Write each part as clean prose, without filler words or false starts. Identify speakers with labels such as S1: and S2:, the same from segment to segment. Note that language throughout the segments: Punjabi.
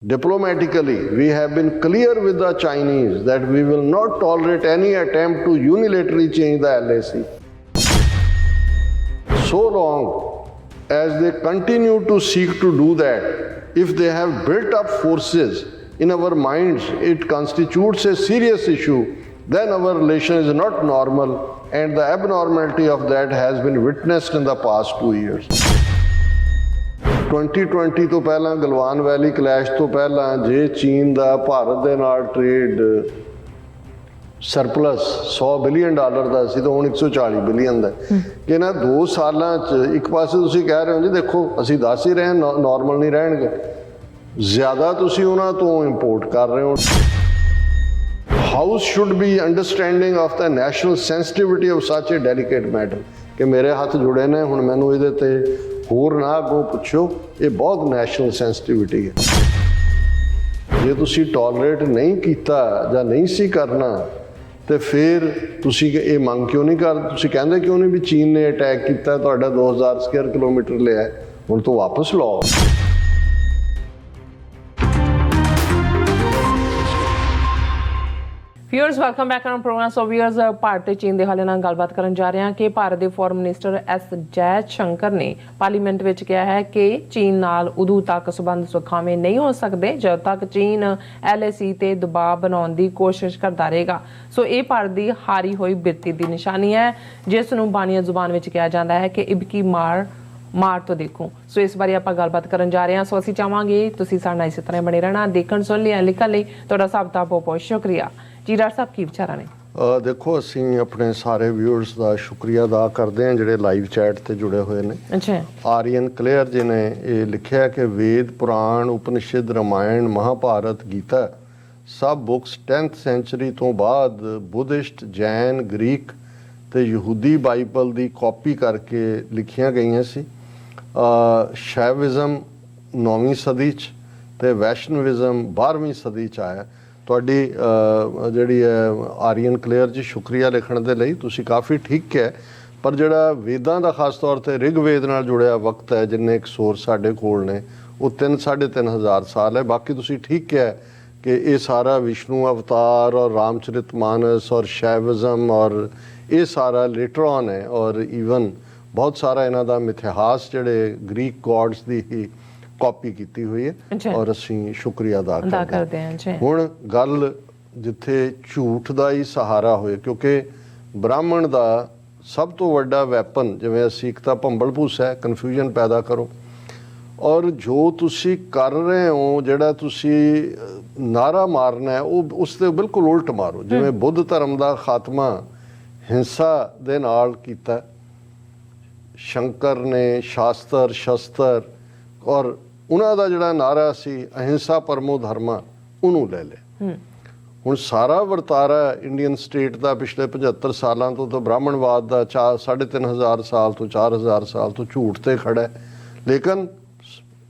S1: Diplomatically, we have been clear with the Chinese that we will not tolerate any attempt to unilaterally change the LAC. So long as they continue to seek to do that, if they have built up forces in our minds, it constitutes a serious issue, then our relation is not normal, and the abnormality of that has been witnessed in the past 2 years. 2020 ਤੋਂ ਪਹਿਲਾਂ ਗਲਵਾਨ ਵੈਲੀ ਕਲੈਸ਼ ਤੋਂ ਪਹਿਲਾਂ ਜੇ ਚੀਨ ਦਾ ਭਾਰਤ ਦੇ ਨਾਲ ਟ੍ਰੇਡ ਸਰਪਲਸ $100 ਬਿਲੀਅਨ ਦਾ ਸੀ ਤਾਂ ਹੁਣ 140 ਬਿਲੀਅਨ ਦਾ ਕਿ ਇਹਨਾਂ 2 ਸਾਲਾਂ 'ਚ ਇੱਕ ਪਾਸੇ ਤੁਸੀਂ ਕਹਿ ਰਹੇ ਹੋ ਜੀ ਦੇਖੋ ਅਸੀਂ ਦੱਸ ਹੀ ਰਹੇ ਹਾਂ ਨਾਰਮਲ ਨਹੀਂ ਰਹਿਣਗੇ, ਜ਼ਿਆਦਾ ਤੁਸੀਂ ਉਹਨਾਂ ਤੋਂ ਇੰਪੋਰਟ ਕਰ ਰਹੇ ਹੋ। House should be understanding of the national sensitivity of such a delicate matter ਕਿ ਮੇਰੇ ਹੱਥ ਜੁੜੇ ਨੇ, ਹੁਣ ਮੈਨੂੰ ਇਹਦੇ ਤੇ ਹੋਰ ਨਾ ਅੱਗੋਂ ਪੁੱਛੋ, ਇਹ ਬਹੁਤ ਨੈਸ਼ਨਲ ਸੈਂਸਿਟੀਵਿਟੀ ਹੈ। ਜੇ ਤੁਸੀਂ ਟੋਲਰੇਟ ਨਹੀਂ ਕੀਤਾ ਜਾਂ ਨਹੀਂ ਸੀ ਕਰਨਾ ਤੇ ਫਿਰ ਤੁਸੀਂ ਇਹ ਮੰਗ ਕਿਉਂ ਨਹੀਂ ਕਰਦੇ? ਤੁਸੀਂ ਕਹਿੰਦੇ ਕਿਉਂ ਨਹੀਂ ਵੀ ਚੀਨ ਨੇ ਅਟੈਕ ਕੀਤਾ, ਤੁਹਾਡਾ 2000 ਸਕੁਅਰ ਕਿਲੋਮੀਟਰ ਲਿਆ, ਹੁਣ ਤੋਂ ਵਾਪਸ ਲਓ।
S2: Viewers welcome back on programme. So viewers, Bharat ਤੇ ਚੀਨ ਦੇ ਹਾਲੇ ਨਾਲ ਗੱਲਬਾਤ ਕਰਨ ਜਾ ਰਹੇ ਹਾਂ ਕਿ ਭਾਰਤ ਦੇ foreign minister S Jai Shankar ਨੇ ਪਾਰਲੀਮੈਂਟ ਵਿੱਚ ਕਿਹਾ ਹੈ ਕਿ ਚੀਨ ਨਾਲ ਉਦੋਂ ਤੱਕ ਸਬੰਧ ਸੁਖਾਵੇਂ ਨਹੀਂ ਹੋ ਸਕਦੇ ਜਦੋਂ ਤੱਕ ਚੀਨ LAC ਤੇ ਦਬਾਅ ਬਣਾਉਣ ਦੀ ਕੋਸ਼ਿਸ਼ ਕਰਦਾ ਰਹੇਗਾ। ਸੋ ਇਹ ਭਾਰਤ ਦੀ ਹਾਰੀ ਹੋਈ ਬਿਰਤੀ ਦੀ ਨਿਸ਼ਾਨੀ ਹੈ, ਜਿਸ ਨੂੰ ਬਾਣੀਆ ਜ਼ੁਬਾਨ ਵਿੱਚ ਕਿਹਾ ਜਾਂਦਾ ਹੈ ਕਿ ਇਬਕੀ ਮਾਰ ਤੋਂ ਦੇਖੋ। ਸੋ ਇਸ ਬਾਰੇ ਆਪਾਂ ਗੱਲਬਾਤ ਕਰਨ ਜਾ ਰਹੇ ਹਾਂ। ਸੋ ਅਸੀਂ ਚਾਹਾਂਗੇ ਤੁਸੀਂ ਸਾਡੇ ਨਾਲ ਇਸੇ ਤਰ੍ਹਾਂ ਬਣੇ ਰਹਿਣਾ। ਦੇਖਣ ਸੁਣ ਲਿਆ ਲਿਖਣ ਲਈ ਤੁਹਾਡਾ ਸਭ ਦਾ ਬਹੁਤ ਬਹੁਤ ਸ਼ੁਕਰੀਆ ਜੀ। ਡਾਕਟਰ ਸਾਹਿਬ ਕੀ ਵਿਚਾਰਾਂ ਨੇ?
S1: ਦੇਖੋ, ਅਸੀਂ ਆਪਣੇ ਸਾਰੇ ਵਿਊਅਰਸ ਦਾ ਸ਼ੁਕਰੀਆ ਅਦਾ ਕਰਦੇ ਹਾਂ ਜਿਹੜੇ ਲਾਈਵ ਚੈਟ ਤੇ ਜੁੜੇ ਹੋਏ ਨੇ।
S2: ਅੱਛਾ,
S1: ਆਰੀਅਨ ਕਲੀਅਰ ਜੀ ਨੇ ਇਹ ਲਿਖਿਆ ਕਿ ਵੇਦ, ਪੁਰਾਣ, ਉਪਨਿਸ਼ਦ, ਰਾਮਾਇਣ, ਮਹਾਭਾਰਤ, ਗੀਤਾ ਸਭ ਬੁੱਕਸ 10th ਸੈਂਚੁਰੀ ਤੋਂ ਬਾਅਦ ਬੁੱਧਿਸਟ, ਜੈਨ, ਗ੍ਰੀਕ ਤੇ ਯਹੂਦੀ ਬਾਈਬਲ ਦੀ ਕਾਪੀ ਕਰਕੇ ਲਿਖੀਆਂ ਗਈਆਂ ਸੀ। ਸ਼ੈਵਿਜ਼ਮ 9ਵੀਂ ਸਦੀ 'ਚ ਤੇ ਵੈਸ਼ਨਵਿਜ਼ਮ 12ਵੀਂ ਸਦੀ 'ਚ ਆਇਆ। ਤੁਹਾਡੀ ਜਿਹੜੀ ਹੈ ਆਰੀਅਨ ਕਲੀਅਰ ਜੀ, ਸ਼ੁਕਰੀਆ ਲਿਖਣ ਦੇ ਲਈ, ਤੁਸੀਂ ਕਾਫੀ ਠੀਕ ਕਿਹਾ। ਪਰ ਜਿਹੜਾ ਵੇਦਾਂ ਦਾ ਖਾਸ ਤੌਰ 'ਤੇ ਰਿਗਵੇਦ ਨਾਲ ਜੁੜਿਆ ਵਕਤ ਹੈ, ਜਿੰਨੇ ਇੱਕ ਸੋਰਸ ਸਾਡੇ ਕੋਲ ਨੇ, ਉਹ 3-3.5 ਸਾਲ ਹੈ। ਬਾਕੀ ਤੁਸੀਂ ਠੀਕ ਕਿਹਾ ਕਿ ਇਹ ਸਾਰਾ ਵਿਸ਼ਨੂੰ ਅਵਤਾਰ ਔਰ ਰਾਮਚਰਿਤ ਮਾਨਸ ਔਰ ਸ਼ੈਵਿਜ਼ਮ ਔਰ ਇਹ ਸਾਰਾ ਲੇਟਰ ਔਨ ਹੈ, ਔਰ ਈਵਨ ਬਹੁਤ ਸਾਰਾ ਇਹਨਾਂ ਦਾ ਮਿਥਿਹਾਸ ਜਿਹੜੇ ਗ੍ਰੀਕ ਗੋਡਸ ਦੀ ਹੀ ਕਾਪੀ ਕੀਤੀ ਹੋਈ ਹੈ, ਔਰ ਅਸੀਂ ਸ਼ੁਕਰੀਆ ਅਦਾ ਕਰਦੇ ਹਾਂ। ਹੁਣ ਗੱਲ ਜਿੱਥੇ ਝੂਠ ਦਾ ਹੀ ਸਹਾਰਾ ਹੋਏ, ਕਿਉਂਕਿ ਬ੍ਰਾਹਮਣ ਦਾ ਸਭ ਤੋਂ ਵੱਡਾ ਵੈਪਨ, ਜਿਵੇਂ ਅਸੀਂ ਇੱਕ ਤਾਂ ਭੰਬਲ ਭੂਸਾ ਹੈ, ਕਨਫਿਊਜ਼ਨ ਪੈਦਾ ਕਰੋ, ਔਰ ਜੋ ਤੁਸੀਂ ਕਰ ਰਹੇ ਹੋ, ਜਿਹੜਾ ਤੁਸੀਂ ਨਾਰਾ ਮਾਰਨਾ ਹੈ, ਉਹ ਉਸ ਦੇ ਬਿਲਕੁਲ ਉਲਟ ਮਾਰੋ। ਜਿਵੇਂ ਬੁੱਧ ਧਰਮ ਦਾ ਖਾਤਮਾ ਹਿੰਸਾ ਦੇ ਨਾਲ ਕੀਤਾ, ਸ਼ੰਕਰ ਨੇ ਸ਼ਾਸਤਰ ਸ਼ਸਤਰ ਔਰ ਉਹਨਾਂ ਦਾ ਜਿਹੜਾ ਨਾਰਾ ਸੀ ਅਹਿੰਸਾ ਪਰਮੋ ਧਰਮਾ, ਉਹਨੂੰ ਲੈ ਲਿਆ। ਹੁਣ ਸਾਰਾ ਵਰਤਾਰਾ ਇੰਡੀਅਨ ਸਟੇਟ ਦਾ ਪਿਛਲੇ 75 ਸਾਲਾਂ ਤੋਂ ਤਾਂ ਬ੍ਰਾਹਮਣਵਾਦ ਦਾ 3,500 ਸਾਲ ਤੋਂ 4,000 ਸਾਲ ਤੋਂ ਝੂਠ ਤੇ ਖੜਾ ਹੈ। ਲੇਕਿਨ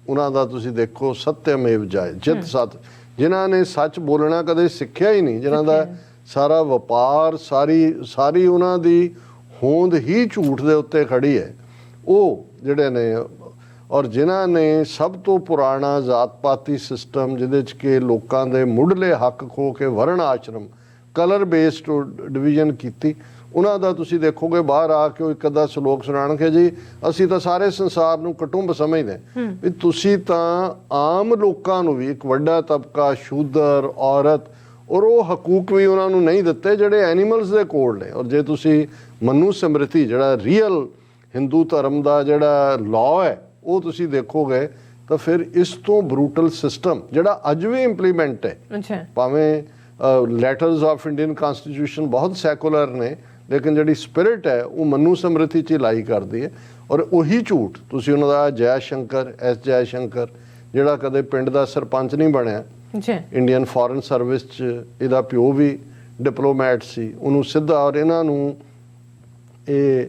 S1: ਉਹਨਾਂ ਦਾ ਤੁਸੀਂ ਦੇਖੋ ਸਤਿਅਮੇਵ ਜਯਤੇ, ਜਿੱਤ ਸੱਚ, ਜਿਨ੍ਹਾਂ ਨੇ ਸੱਚ ਬੋਲਣਾ ਕਦੇ ਸਿੱਖਿਆ ਹੀ ਨਹੀਂ, ਜਿਨ੍ਹਾਂ ਦਾ ਸਾਰਾ ਵਪਾਰ, ਸਾਰੀ ਉਹਨਾਂ ਦੀ ਹੋਂਦ ਹੀ ਝੂਠ ਦੇ ਉੱਤੇ ਖੜੀ ਹੈ, ਉਹ ਜਿਹੜੇ ਨੇ, ਔਰ ਜਿਨ੍ਹਾਂ ਨੇ ਸਭ ਤੋਂ ਪੁਰਾਣਾ ਜ਼ਾਤ ਪਾਤੀ ਸਿਸਟਮ, ਜਿਹਦੇ 'ਚ ਕਿ ਲੋਕਾਂ ਦੇ ਮੁੱਢਲੇ ਹੱਕ ਖੋ ਕੇ ਵਰਣ ਆਸ਼ਰਮ, ਕਲਰ ਬੇਸਡ ਡਿਵੀਜ਼ਨ ਕੀਤੀ, ਉਹਨਾਂ ਦਾ ਤੁਸੀਂ ਦੇਖੋਗੇ ਬਾਹਰ ਆ ਕੇ ਉਹ ਇੱਕ ਅੱਧਾ ਸ਼ਲੋਕ ਸੁਣਾਉਣਗੇ, ਜੀ ਅਸੀਂ ਤਾਂ ਸਾਰੇ ਸੰਸਾਰ ਨੂੰ ਕੁਟੁੰਬ ਸਮਝਦੇ ਵੀ ਤੁਸੀਂ ਤਾਂ ਆਮ ਲੋਕਾਂ ਨੂੰ ਵੀ, ਇੱਕ ਵੱਡਾ ਤਬਕਾ ਸ਼ੂਦਰ, ਔਰਤ, ਔਰ ਉਹ ਹਕੂਕ ਵੀ ਉਹਨਾਂ ਨੂੰ ਨਹੀਂ ਦਿੱਤੇ ਜਿਹੜੇ ਐਨੀਮਲਸ ਦੇ ਕੋਲ ਨੇ। ਔਰ ਜੇ ਤੁਸੀਂ ਮਨੂ ਸਮ੍ਰਿਤੀ, ਜਿਹੜਾ ਰੀਅਲ ਹਿੰਦੂ ਧਰਮ ਦਾ ਜਿਹੜਾ ਲਾਅ ਹੈ, ਉਹ ਤੁਸੀਂ ਦੇਖੋਗੇ ਤਾਂ ਫਿਰ ਇਸ ਤੋਂ ਬਰੂਟਲ ਸਿਸਟਮ ਜਿਹੜਾ ਅੱਜ ਵੀ ਇੰਪਲੀਮੈਂਟ ਹੈ, ਭਾਵੇਂ ਲੈਟਰਸ ਆਫ ਇੰਡੀਅਨ ਕਨਸਟੀਟਿਊਸ਼ਨ ਬਹੁਤ ਸੈਕੂਲਰ ਨੇ, ਲੇਕਿਨ ਜਿਹੜੀ ਸਪਿਰਿਟ ਹੈ ਉਹ ਮਨੂ ਸਮ੍ਰਿਤੀ 'ਚ ਲਾਈ ਕਰਦੀ ਹੈ। ਔਰ ਉਹੀ ਝੂਠ ਤੁਸੀਂ ਉਹਨਾਂ ਦਾ ਜੈ ਸ਼ੰਕਰ, ਐਸ ਜੈ ਸ਼ੰਕਰ, ਜਿਹੜਾ ਕਦੇ ਪਿੰਡ ਦਾ ਸਰਪੰਚ ਨਹੀਂ ਬਣਿਆ, ਇੰਡੀਅਨ ਫੋਰਨ ਸਰਵਿਸ 'ਚ ਇਹਦਾ ਪਿਓ ਵੀ ਡਿਪਲੋਮੈਟ ਸੀ, ਉਹਨੂੰ ਸਿੱਧਾ, ਔਰ ਇਹਨਾਂ ਨੂੰ ਇਹ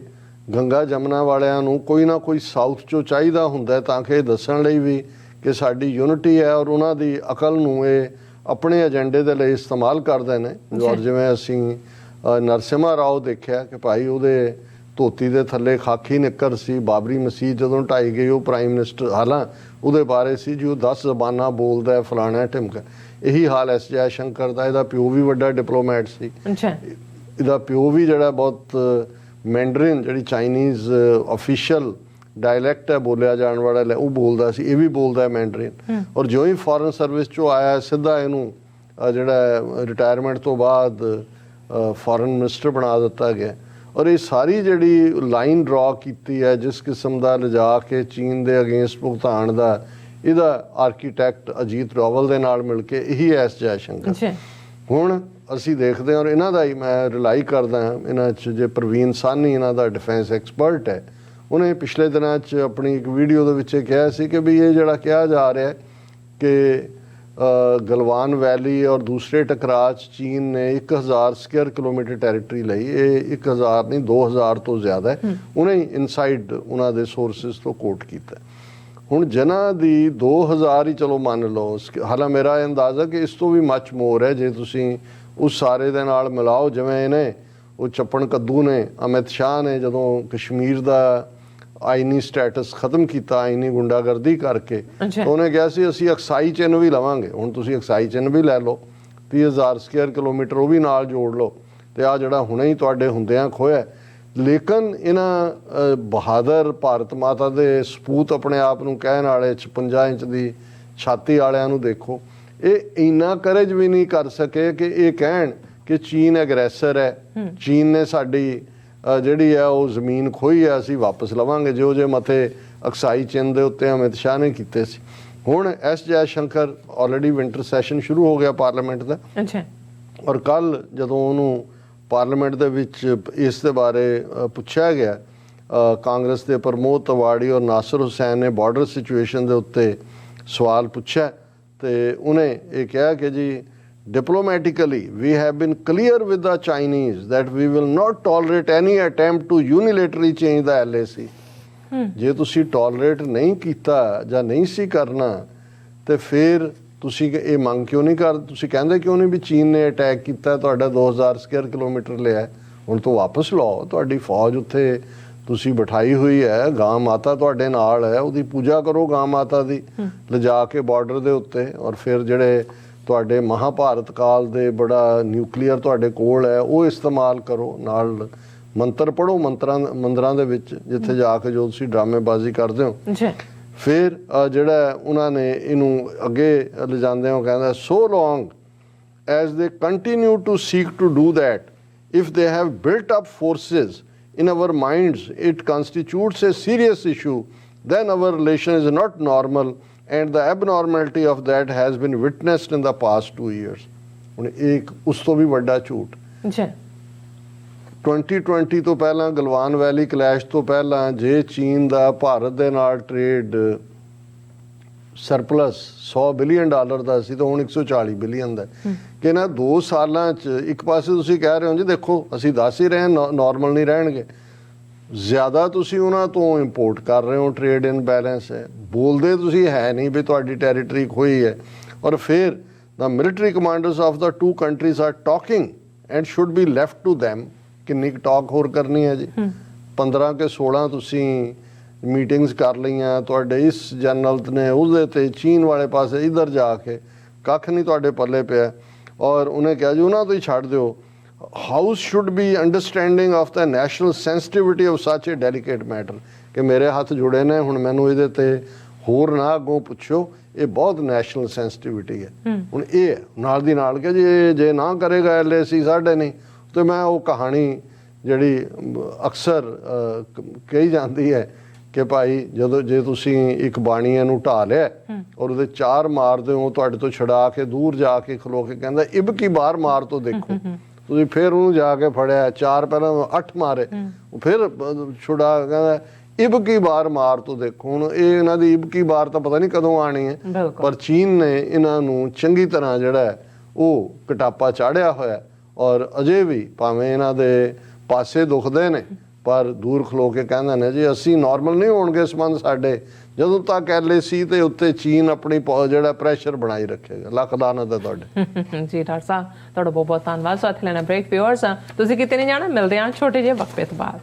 S1: ਗੰਗਾ ਜਮਨਾ ਵਾਲਿਆਂ ਨੂੰ ਕੋਈ ਨਾ ਕੋਈ ਸਾਊਥ 'ਚੋਂ ਚਾਹੀਦਾ ਹੁੰਦਾ ਤਾਂ ਕਿ ਇਹ ਦੱਸਣ ਲਈ ਵੀ ਕਿ ਸਾਡੀ ਯੂਨਿਟੀ ਹੈ, ਔਰ ਉਹਨਾਂ ਦੀ ਅਕਲ ਨੂੰ ਇਹ ਆਪਣੇ ਏਜੰਡੇ ਦੇ ਲਈ ਇਸਤੇਮਾਲ ਕਰਦੇ ਨੇ। ਔਰ ਜਿਵੇਂ ਅਸੀਂ ਨਰਸਿਮਹਾ ਰਾਓ ਦੇਖਿਆ ਕਿ ਭਾਈ ਉਹਦੇ ਧੋਤੀ ਦੇ ਥੱਲੇ ਖਾਕੀ ਨਿੱਕਰ ਸੀ। ਬਾਬਰੀ ਮਸਜਿਦ ਜਦੋਂ ਢਾਈ ਗਈ ਉਹ ਪ੍ਰਾਈਮ ਮਿਨਿਸਟਰ ਹਾਲਾਂ ਉਹਦੇ ਬਾਰੇ ਸੀ ਜੀ ਉਹ 10 ਜ਼ਬਾਨਾਂ ਬੋਲਦਾ ਹੈ, ਫਲਾਣਾ ਢਿਮਕਾ। ਇਹੀ ਹਾਲ ਐਸ ਜੈ ਸ਼ੰਕਰ ਦਾ। ਇਹਦਾ ਪਿਓ ਵੀ ਵੱਡਾ ਡਿਪਲੋਮੈਟ ਸੀ। ਇਹਦਾ ਪਿਓ ਵੀ ਜਿਹੜਾ ਬਹੁਤ ਮੈਂਡਰਿਨ ਜਿਹੜੀ ਚਾਈਨੀਜ਼ ਅਫੀਸ਼ੀਅਲ ਡਾਇਲੈਕਟ ਹੈ ਬੋਲਿਆ ਜਾਣ ਵਾਲਾ ਉਹ ਬੋਲਦਾ ਸੀ। ਇਹ ਵੀ ਬੋਲਦਾ ਹੈ ਮੈਂਡਰਿਨ। ਔਰ ਜਿਉਂ ਹੀ ਫੋਰਨ ਸਰਵਿਸ 'ਚੋਂ ਆਇਆ ਸਿੱਧਾ ਇਹਨੂੰ ਜਿਹੜਾ ਰਿਟਾਇਰਮੈਂਟ ਤੋਂ ਬਾਅਦ ਫੋਰਨ ਮਿਨਿਸਟਰ ਬਣਾ ਦਿੱਤਾ ਗਿਆ। ਔਰ ਇਹ ਸਾਰੀ ਜਿਹੜੀ ਲਾਈਨ ਡਰਾ ਕੀਤੀ ਹੈ ਜਿਸ ਕਿਸਮ ਦਾ ਲਿਜਾ ਕੇ ਚੀਨ ਦੇ ਅਗੇਂਸਟ ਭੁਗਤਾਨ ਦਾ, ਇਹਦਾ ਆਰਕੀਟੈਕਟ ਅਜੀਤ ਡੋਵਲ ਦੇ ਨਾਲ ਮਿਲ ਕੇ ਇਹੀ ਐਸ ਜੈ ਸ਼ੰਕਰ। ਹੁਣ ਅਸੀਂ ਦੇਖਦੇ ਹਾਂ ਔਰ ਇਹਨਾਂ ਦਾ ਹੀ ਮੈਂ ਰਿਲਾਈ ਕਰਦਾ ਹਾਂ ਇਹਨਾਂ 'ਚ ਜੇ ਪ੍ਰਵੀਨ ਸਾਨੀ ਇਹਨਾਂ ਦਾ ਡਿਫੈਂਸ ਐਕਸਪਰਟ ਹੈ, ਉਹਨੇ ਪਿਛਲੇ ਦਿਨਾਂ 'ਚ ਆਪਣੀ ਇੱਕ ਵੀਡੀਓ ਦੇ ਵਿੱਚ ਕਿਹਾ ਸੀ ਕਿ ਵੀ ਇਹ ਜਿਹੜਾ ਕਿਹਾ ਜਾ ਰਿਹਾ ਕਿ ਗਲਵਾਨ ਵੈਲੀ ਔਰ ਦੂਸਰੇ ਟਕਰਾਅ 'ਚ ਚੀਨ ਨੇ 1000 ਸਕੁਅਰ ਕਿਲੋਮੀਟਰ ਟੈਰੀਟਰੀ ਲਈ। ਇਹ 1000 ਨਹੀਂ 2000 ਤੋਂ ਜ਼ਿਆਦਾ ਹੈ। ਉਹਨੇ ਇਨਸਾਈਡ ਉਹਨਾਂ ਦੇ ਸੋਰਸਿਸ ਤੋਂ ਕੋਟ ਕੀਤਾ। ਹੁਣ ਜਿਨ੍ਹਾਂ ਦੀ 2000 ਹੀ ਚਲੋ ਮੰਨ ਲਓ, ਹਾਲਾਂ ਮੇਰਾ ਇਹ ਅੰਦਾਜ਼ਾ ਕਿ ਇਸ ਤੋਂ ਵੀ ਮੱਚ ਮੋਰ ਹੈ ਜੇ ਤੁਸੀਂ ਉਸ ਸਾਰੇ ਦੇ ਨਾਲ ਮਿਲਾਓ। ਜਿਵੇਂ ਇਹਨੇ ਉਹ ਚੱਪਣ ਕੱਦੂ ਨੇ ਅਮਿਤ ਸ਼ਾਹ ਨੇ ਜਦੋਂ ਕਸ਼ਮੀਰ ਦਾ ਆਈਨੀ ਸਟੇਟਸ ਖਤਮ ਕੀਤਾ ਆਈਨੀ ਗੁੰਡਾਗਰਦੀ ਕਰਕੇ, ਉਹਨੇ ਕਿਹਾ ਸੀ ਅਸੀਂ ਅਕਸਾਈ ਚਿੰਨ੍ਹ ਵੀ ਲਵਾਂਗੇ। ਹੁਣ ਤੁਸੀਂ ਅਕਸਾਈ ਚਿੰਨ੍ਹ ਵੀ ਲੈ ਲਓ, 30,000 ਸਕੁਅਰ ਕਿਲੋਮੀਟਰ ਉਹ ਵੀ ਨਾਲ ਜੋੜ ਲਓ ਤੇ ਆ ਜਿਹੜਾ ਹੁਣੇ ਹੀ ਤੁਹਾਡੇ ਹੁੰਦਿਆਂ ਖੋਇਆ। ਲੇਕਿਨ ਇਹਨਾਂ ਬਹਾਦਰ ਭਾਰਤ ਮਾਤਾ ਦੇ ਸਪੂਤ ਆਪਣੇ ਆਪ ਨੂੰ ਕਹਿਣ ਵਾਲੇ 56 ਇੰਚ ਦੀ ਛਾਤੀ ਵਾਲਿਆਂ ਨੂੰ ਦੇਖੋ, ਇਹ ਇੰਨਾ ਕਰੇਜ ਵੀ ਨਹੀਂ ਕਰ ਸਕੇ ਕਿ ਇਹ ਕਹਿਣ ਕਿ ਚੀਨ ਐਗਰੈਸਰ ਹੈ, ਚੀਨ ਨੇ ਸਾਡੀ ਜਿਹੜੀ ਹੈ ਉਹ ਜ਼ਮੀਨ ਖੋਈ ਹੈ, ਅਸੀਂ ਵਾਪਸ ਲਵਾਂਗੇ। ਜੋ ਜੇ ਮਤੇ ਅਕਸਾਈ ਚਿੰਨ੍ਹ ਦੇ ਉੱਤੇ ਅਮਿਤ ਸ਼ਾਹ ਨੇ ਕੀਤੇ ਸੀ। ਹੁਣ S Jai Shankar already winter session ਸ਼ੁਰੂ ਹੋ ਗਿਆ ਪਾਰਲੀਮੈਂਟ ਦਾ। ਔਰ ਕੱਲ ਜਦੋਂ ਉਹਨੂੰ ਪਾਰਲੀਮੈਂਟ ਦੇ ਵਿੱਚ ਇਸ ਦੇ ਬਾਰੇ ਪੁੱਛਿਆ ਗਿਆ, ਕਾਂਗਰਸ ਦੇ ਪ੍ਰਮੋਦ ਤਿਵਾੜੀ ਔਰ ਨਾਸਰ ਹੁਸੈਨ ਨੇ ਬਾਰਡਰ ਸਿਚੁਏਸ਼ਨ ਦੇ ਉੱਤੇ ਸਵਾਲ ਪੁੱਛਿਆ ਤੇ ਉਹਨੇ ਇਹ ਕਿਹਾ ਕਿ ਜੀ diplomatically we have been clear with the Chinese that we will not tolerate any attempt to unilaterally change the LAC। ਜੇ ਤੁਸੀਂ ਟੋਲਰੇਟ ਨਹੀਂ ਕੀਤਾ ਜਾਂ ਨਹੀਂ ਸੀ ਕਰਨਾ ਤੇ ਫਿਰ ਤੁਸੀਂ ਇਹ ਮੰਗ ਕਿਉਂ ਨਹੀਂ ਕਰ, ਤੁਸੀਂ ਕਹਿੰਦੇ ਕਿਉਂ ਨਹੀਂ ਵੀ ਚੀਨ ਨੇ ਅਟੈਕ ਕੀਤਾ ਤੁਹਾਡਾ 2000 ਸਕੁਅਰ ਕਿਲੋਮੀਟਰ ਲਿਆ, ਹੁਣ ਤੋਂ ਵਾਪਸ ਲਓ। ਤੁਹਾਡੀ ਫੌਜ ਉੱਥੇ ਤੁਸੀਂ ਬਿਠਾਈ ਹੋਈ ਹੈ, ਗਾਂ ਮਾਤਾ ਤੁਹਾਡੇ ਨਾਲ ਹੈ, ਉਹਦੀ ਪੂਜਾ ਕਰੋ ਗਾਂ ਮਾਤਾ ਦੀ ਲਿਜਾ ਕੇ ਬਾਰਡਰ ਦੇ ਉੱਤੇ। ਔਰ ਫਿਰ ਜਿਹੜੇ ਤੁਹਾਡੇ ਮਹਾਭਾਰਤ ਕਾਲ ਦੇ ਬੜਾ ਨਿਊਕਲੀਅਰ ਤੁਹਾਡੇ ਕੋਲ ਹੈ ਉਹ ਇਸਤੇਮਾਲ ਕਰੋ, ਨਾਲ ਮੰਤਰ ਪੜ੍ਹੋ ਮੰਦਰਾਂ ਦੇ ਵਿੱਚ ਜਿੱਥੇ ਜਾ ਕੇ ਜੋ ਤੁਸੀਂ ਡਰਾਮੇਬਾਜ਼ੀ ਕਰਦੇ ਹੋ। ਫਿਰ ਜਿਹੜਾ ਉਹਨਾਂ ਨੇ ਇਹਨੂੰ ਅੱਗੇ ਲਿਜਾਂਦੇ ਹੋ ਕਹਿੰਦਾ so long as they continue to seek to do that if they have built up forces in our minds it constitutes a serious issue, then our relation is not normal and the abnormality of that has been witnessed in the past 2 years। ਹੁਣ ਇੱਕ ਉਸ ਤੋਂ ਵੀ ਵੱਡਾ ਝੂਠ 2020 ਤੋਂ ਪਹਿਲਾਂ ਗਲਵਾਨ ਵੈਲੀ ਕਲੈਸ਼ ਤੋਂ ਪਹਿਲਾਂ ਜੇ ਚੀਨ ਦਾ ਭਾਰਤ ਦੇ ਨਾਲ ਟ੍ਰੇਡ ਸਰਪਲਸ $100 ਬਿਲੀਅਨ ਦਾ ਸੀ ਤਾਂ ਹੁਣ 140 ਬਿਲੀਅਨ ਦਾ ਕਿ ਇਹਨਾਂ 2 ਸਾਲਾਂ 'ਚ ਇੱਕ ਪਾਸੇ ਤੁਸੀਂ ਕਹਿ ਰਹੇ ਹੋ ਜੀ ਦੇਖੋ ਅਸੀਂ ਦੱਸ ਹੀ ਰਹੇ ਨਾਰਮਲ ਨਹੀਂ ਰਹਿਣਗੇ, ਜ਼ਿਆਦਾ ਤੁਸੀਂ ਉਹਨਾਂ ਤੋਂ ਇੰਪੋਰਟ ਕਰ ਰਹੇ ਹੋ, ਟ੍ਰੇਡ ਇਨਬੈਲੈਂਸ ਹੈ, ਬੋਲਦੇ ਤੁਸੀਂ ਹੈ ਨਹੀਂ ਵੀ ਤੁਹਾਡੀ ਟੈਰੀਟਰੀ ਖੋਈ ਹੈ। ਔਰ ਫਿਰ the military commanders of the 2 countries are talking and should be left to them. ਕਿੰਨੀ ਕੁ ਟਾਕ ਹੋਰ ਕਰਨੀ ਹੈ ਜੀ? 15 ਕੇ 16 ਤੁਸੀਂ ਮੀਟਿੰਗਸ ਕਰ ਲਈਆਂ, ਤੁਹਾਡੇ ਇਸ ਜਨਰਲ ਨੇ ਉਹਦੇ ਤੇ ਚੀਨ ਵਾਲੇ ਪਾਸੇ ਇੱਧਰ ਜਾ ਕੇ ਕੱਖ ਨਹੀਂ ਤੁਹਾਡੇ ਪੱਲੇ ਪਿਆ। ਔਰ ਉਹਨੇ ਕਿਹਾ ਜੀ ਉਹਨਾਂ ਤੋਂ ਹੀ ਛੱਡ ਦਿਓ। House should be understanding of the national sensitivity of such a delegate matter ਕਿ ਮੇਰੇ ਹੱਥ ਜੁੜੇ ਨੇ, ਹੁਣ ਮੈਨੂੰ ਇਹਦੇ ਤੇ ਹੋਰ ਨਾ ਅੱਗੋਂ ਪੁੱਛੋ, ਇਹ ਬਹੁਤ ਨੈਸ਼ਨਲ ਸੈਂਸਿਟਿਵਿਟੀ ਹੈ। ਹੁਣ ਇਹ ਨਾਲ ਦੀ ਨਾਲ ਕਿ ਜੇ ਨਾ ਕਰੇਗਾ LAC ਸਾਡੇ ਨਹੀਂ ਤੇ ਮੈਂ ਉਹ ਕਹਾਣੀ ਜਿਹੜੀ ਅਕਸਰ ਕਹੀ ਜਾਂਦੀ ਹੈ ਕਿ ਭਾਈ ਜਦੋਂ ਜੇ ਤੁਸੀਂ ਇੱਕ ਬਾਣੀਏ ਨੂੰ ਢਾ ਲਿਆ ਔਰ ਉਹਦੇ 4 ਮਾਰਦੇ ਹੋ, ਤੁਹਾਡੇ ਤੋਂ ਛੁਡਾ ਕੇ ਦੂਰ ਜਾ ਕੇ ਖਲੋ ਕੇ ਕਹਿੰਦਾ ਇਬ ਕੀ ਬਾਰ ਮਾਰ ਤੋਂ ਦੇਖੋ, ਤੁਸੀਂ ਫਿਰ ਉਹਨੂੰ ਜਾ ਕੇ ਫੜਿਆ, 4 ਪਹਿਲਾਂ 8 ਮਾਰੇ, ਫਿਰ ਛੁਡਾ ਕਹਿੰਦਾ ਇਬ ਕੀ ਬਾਰ ਮਾਰ ਤੋਂ ਦੇਖੋ। ਹੁਣ ਇਹ ਇਹਨਾਂ ਦੀ ਇਬ ਕੀ ਬਾਰ ਤਾਂ ਪਤਾ ਨਹੀਂ ਕਦੋਂ ਆਣੀ ਹੈ, ਪਰ ਚੀਨ ਨੇ ਇਹਨਾਂ ਨੂੰ ਚੰਗੀ ਤਰ੍ਹਾਂ ਜਿਹੜਾ ਉਹ ਕਟਾਪਾ ਚਾੜਿਆ ਹੋਇਆ। ਔਰ ਅਜੇ ਵੀ ਭਾਵੇਂ ਇਹਨਾਂ ਦੇ ਪਾਸੇ ਦੁਖਦੇ ਨੇ ਪਰ ਦੂਰ ਖਲੋ ਕੇ ਕਹਿੰਦੇ ਨੇ ਜੀ ਅਸੀਂ ਨਾਰਮਲ ਨਹੀਂ ਹੋਣਗੇ ਸੰਬੰਧ ਸਾਡੇ ਜਦੋਂ ਤੱਕ LAC ਤੇ ਉੱਤੇ ਚੀਨ ਆਪਣੀ ਜਿਹੜਾ ਪ੍ਰੈਸ਼ਰ ਬਣਾਈ ਰੱਖੇਗਾ। ਲੱਖ ਦਾਨਤ ਹੈ ਤੁਹਾਡੇ।
S2: ਜੀ ਡਾਕਟਰ ਸਾਹਿਬ ਤੁਹਾਡਾ ਬਹੁਤ ਬਹੁਤ ਧੰਨਵਾਦ। ਸਾਥ ਲੈਣਾ ਬ੍ਰੇਕ। ਵਿਊਅਰਸ ਤੁਸੀਂ ਕਿਤੇ ਨਹੀਂ ਜਾਣਾ, ਮਿਲਦੇ ਹਾਂ ਛੋਟੇ ਜਿਹੇ ਵਕਫੇ ਤੋਂ ਬਾਅਦ।